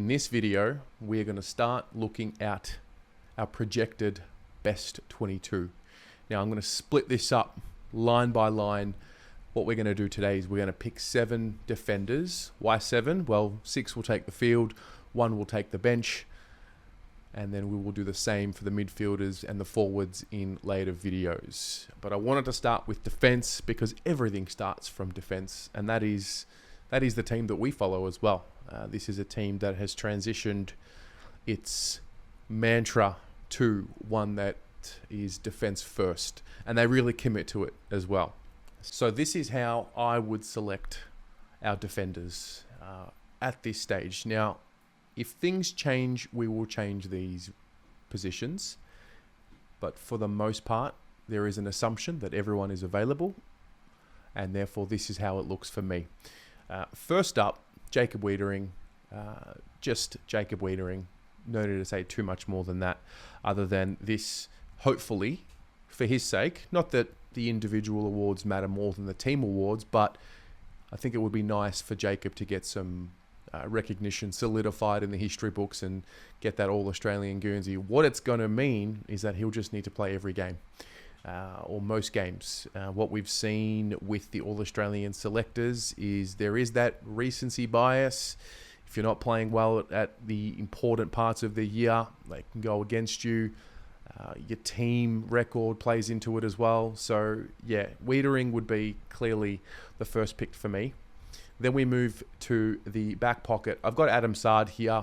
in this video, we're going to start looking at our projected best 22. Now I'm going to split this up line by line. What we're going to do today is we're going to pick 7 defenders. Why 7? Well, 6 will take the field, 1 will take the bench, and then we will do the same for the midfielders and the forwards in later videos. But I wanted to start with defense because everything starts from defense, and that is the team that we follow as well. This is a team that has transitioned its mantra to one that is defense first, and they really commit to it as well. So this is how I would select our defenders at this stage. Now, if things change, we will change these positions, but for the most part, there is an assumption that everyone is available, and therefore this is how it looks for me. First up, Jacob Weitering, just Jacob Weitering. No need to say too much more than that, other than this, hopefully, for his sake, not that the individual awards matter more than the team awards, but I think it would be nice for Jacob to get some recognition solidified in the history books and get that All-Australian Guernsey. What it's going to mean is that he'll just need to play every game. Or most games. What we've seen with the All-Australian selectors is there is that recency bias. If you're not playing well at the important parts of the year, they can go against you. Your team record plays into it as well. So, yeah, Weitering would be clearly the first pick for me. Then we move to the back pocket. I've got Adam Saad here.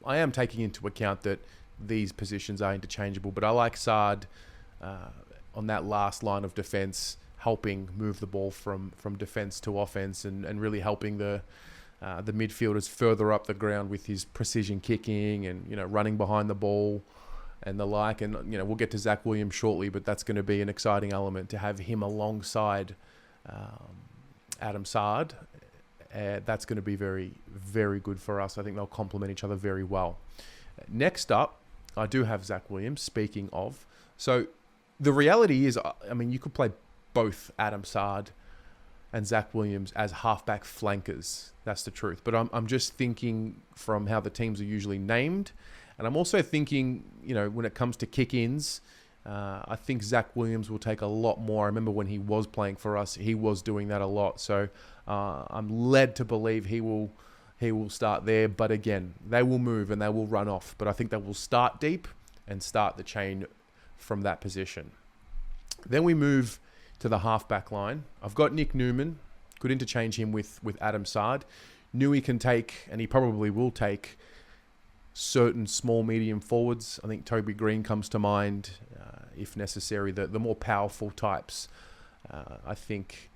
I am taking into account that these positions are interchangeable, but I like Saad on that last line of defense, helping move the ball from defense to offense and really helping the midfielders further up the ground with his precision kicking and, running behind the ball and the like. And, we'll get to Zach Williams shortly, but that's going to be an exciting element to have him alongside Adam Saad. That's going to be very, very good for us. I think they'll complement each other very well. Next up, I do have Zach Williams, speaking of. So the reality is, you could play both Adam Saad and Zach Williams as halfback flankers. That's the truth. But I'm just thinking from how the teams are usually named. And I'm also thinking, when it comes to kick-ins, I think Zach Williams will take a lot more. I remember when he was playing for us, he was doing that a lot. So I'm led to believe he will start there. But again, they will move and they will run off. But I think they will start deep and start the chain from that position. Then we move to the halfback line. I've got Nick Newman. Could interchange him with Adam Saad. Newey can take, and he probably will take, certain small, medium forwards. I think Toby Green comes to mind, if necessary, the more powerful types. I think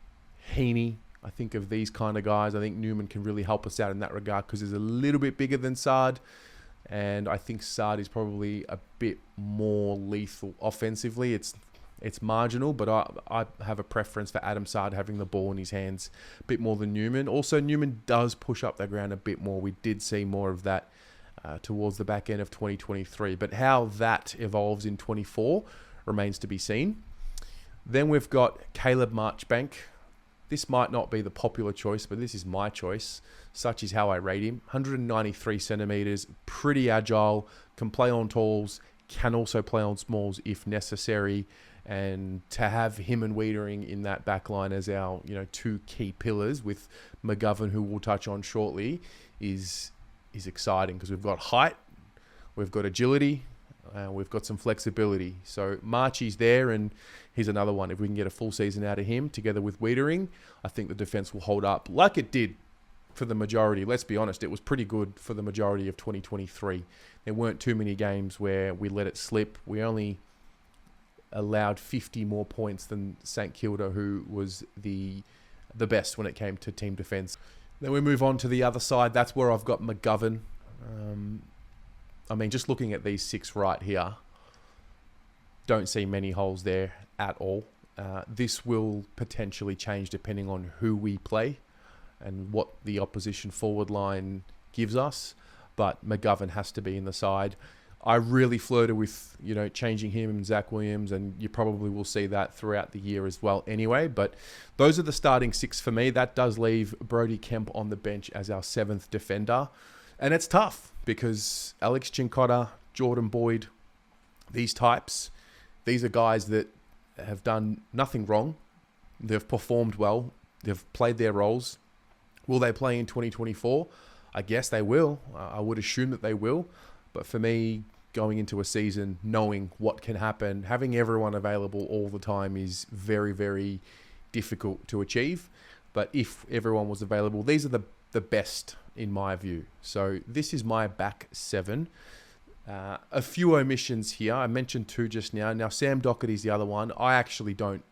Heaney, I think of these kind of guys. I think Newman can really help us out in that regard because he's a little bit bigger than Saad. And I think Saad is probably a bit more lethal offensively. It's marginal, but I have a preference for Adam Saad having the ball in his hands a bit more than Newman. Also, Newman does push up the ground a bit more. We did see more of that towards the back end of 2023. But how that evolves in 24 remains to be seen. Then we've got Caleb Marchbank. This might not be the popular choice, but this is my choice. Such is how I rate him. 193 centimeters, pretty agile, can play on talls, can also play on smalls if necessary. And to have him and Weitering in that back line as our, 2 key pillars with McGovern, who we'll touch on shortly, is exciting because we've got height, we've got agility, we've got some flexibility. So Marchie's there, and he's another one. If we can get a full season out of him together with Weitering, I think the defense will hold up like it did for the majority. Let's be honest, it was pretty good for the majority of 2023. There weren't too many games where we let it slip. We only allowed 50 more points than St Kilda, who was the best when it came to team defense. Then we move on to the other side. That's where I've got McGovern. Just looking at these 6 right here, don't see many holes there at all. This will potentially change depending on who we play and what the opposition forward line gives us. But McGovern has to be in the side. I really flirted with, changing him and Zach Williams, and you probably will see that throughout the year as well anyway. But those are the starting 6 for me. That does leave Brodie Kemp on the bench as our 7th defender. And it's tough because Alex Cincotta, Jordan Boyd, these types, these are guys that have done nothing wrong. They've performed well. They've played their roles. Will they play in 2024? I guess they will. I would assume that they will. But for me, going into a season, knowing what can happen, having everyone available all the time is very, very difficult to achieve. But if everyone was available, these are the best in my view. So this is my back seven. A few omissions here. I mentioned two just now. Now, Sam Doherty's the other one. I actually don't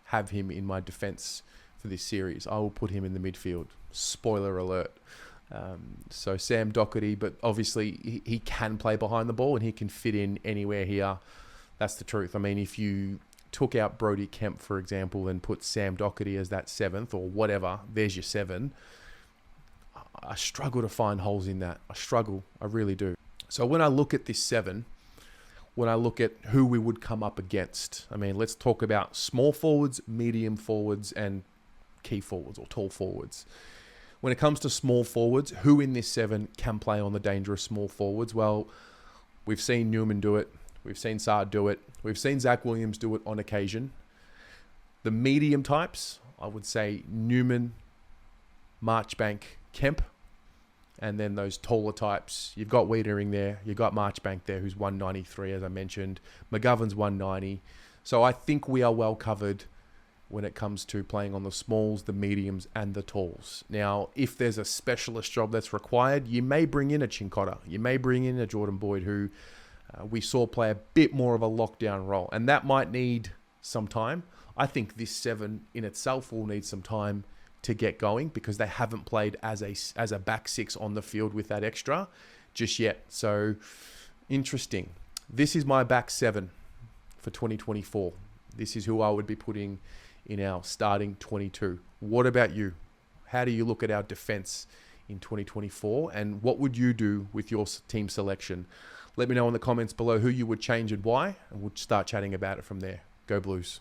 have him in my defense for this series. I will put him in the midfield. Spoiler alert. So Sam Doherty, but obviously he can play behind the ball and he can fit in anywhere here. That's the truth. I mean, if you took out Brodie Kemp, for example, and put Sam Doherty as that seventh or whatever, there's your seven. I struggle to find holes in that. I really do. So when I look at this seven, when I look at who we would come up against, I mean, let's talk about small forwards, medium forwards, and key forwards or tall forwards. When it comes to small forwards, who in this seven can play on the dangerous small forwards? Well, we've seen Newman do it. We've seen Saad do it. We've seen Zach Williams do it on occasion. The medium types, I would say Newman, Marchbank, Kemp. And then those taller types, you've got Wiedering there. You've got Marchbank there, who's 193, as I mentioned. McGovern's 190. So I think we are well covered when it comes to playing on the smalls, the mediums, and the talls. Now, if there's a specialist job that's required, you may bring in a Cincotta. You may bring in a Jordan Boyd, who we saw play a bit more of a lockdown role. And that might need some time. I think this seven in itself will need some time to get going because they haven't played as a back six on the field with that extra just yet. So, interesting. This is my back seven for 2024. This is who I would be putting in our starting 22. What about you? How do you look at our defense in 2024? And what would you do with your team selection? Let me know in the comments below who you would change and why, and we'll start chatting about it from there. Go Blues.